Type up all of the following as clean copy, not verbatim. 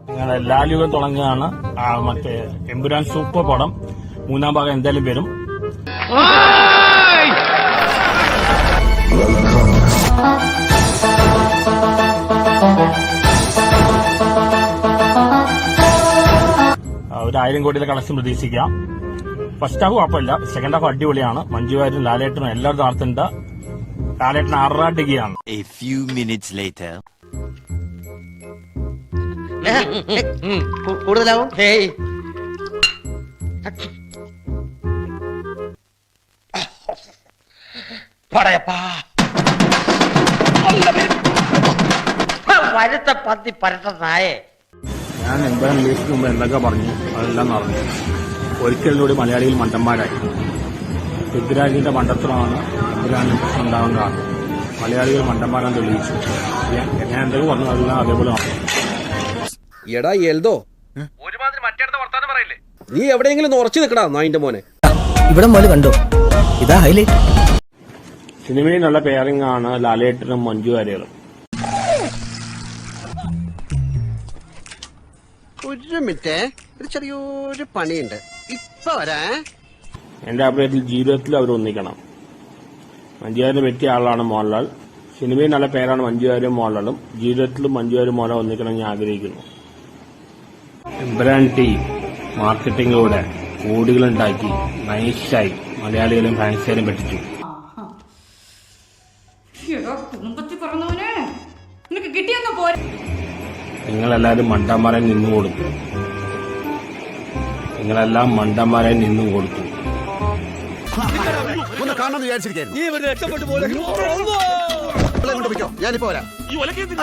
നിങ്ങൾ എല്ലാവരും തുടങ്ങുകയാണ്. മറ്റേ എമ്പുരാൻ സൂപ്പർ പടം 3-ാം ഭാഗം എന്തായാലും വരും. ഒരു 1000 കോടിയുടെ കളക്ഷൻ പ്രതീക്ഷിക്കാം. ഫസ്റ്റ് ഹാഫ് കുഴപ്പമില്ല, സെക്കൻഡ് ഹാഫ് അടിപൊളിയാണ്. മഞ്ജു വാര്യരും ലാലേട്ടനും എല്ലാവരും നടത്തുന്നുണ്ട്. ലാലേട്ടൻ ആറാടുകയാണ്. കൂടുതലാവും. പരുത്ത പത്തി പരട്ട നായേ. ഞാൻ എമ്പുരാൻ റിലീസിന് മുമ്പ് എന്തൊക്കെ പറഞ്ഞു അതെല്ലാം നടന്നു. ഒരിക്കലിലൂടെ മലയാളികൾ മണ്ടന്മാരായി. പൃഥ്വിരാജിന്റെ മണ്ടത്തരമാണ് എമ്പുരാൻ പ്രശ്നം ഉണ്ടാവാൻ കാരണം. മലയാളികൾ മണ്ടന്മാരാന്ന് തെളിയിച്ചു. ഞാൻ എന്തൊക്കെ പറഞ്ഞു അതെല്ലാം അതേപോലെ നടന്നു. എടാ എൽദോ, ഒരുമാതിരി മറ്റേടത്തെ വർത്താനം പറയില്ലേ? നീ എവിടെയെങ്കിലും ഉറച്ചു നിൽക്കടാ നായിന്റെ മോനെ. ഇവിടെ മോല് കണ്ടോ, ഇതാ ഹൈലൈറ്റ്. സിനിമയിലുള്ള പെയറിംഗ് ആണ് ലാലേട്ടനും മഞ്ജു വാര്യരും. ഒരു മിനിറ്റ്, ഒരു ചെറിയൊരു പണിയുണ്ട്, ഇപ്പൊ വരാ. എന്റെ അഭിപ്രായത്തിൽ ജീവിതത്തിൽ അവർ ഒന്നിക്കണം. മഞ്ജു വാര്യരെ പറ്റിയ ആളാണ് മോഹൻലാൽ. സിനിമയിൽ നല്ല പേരാണ് മഞ്ജു വാര്യരും മോഹൻലാലും. ജീവിതത്തിലും മഞ്ജു വാര്യരും മോഹൻലാൽ ഒന്നിക്കണം ഞാൻ ആഗ്രഹിക്കുന്നു. എമ്പുരാൻ ടീം മാർക്കറ്റിംഗിലൂടെ കോടികളുണ്ടാക്കി നൈസായി മലയാളികളും ഫാൻസുകാരും പറ്റിച്ചു. നിങ്ങളെല്ലാവരും മണ്ടന്മാരെ നിന്നു കൊടുത്തു. നിങ്ങളെല്ലാം മണ്ടന്മാരെ നിന്നു കൊടുത്തു. ഞാനിപ്പോ വരാം.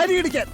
അരി ഇടിക്കാൻ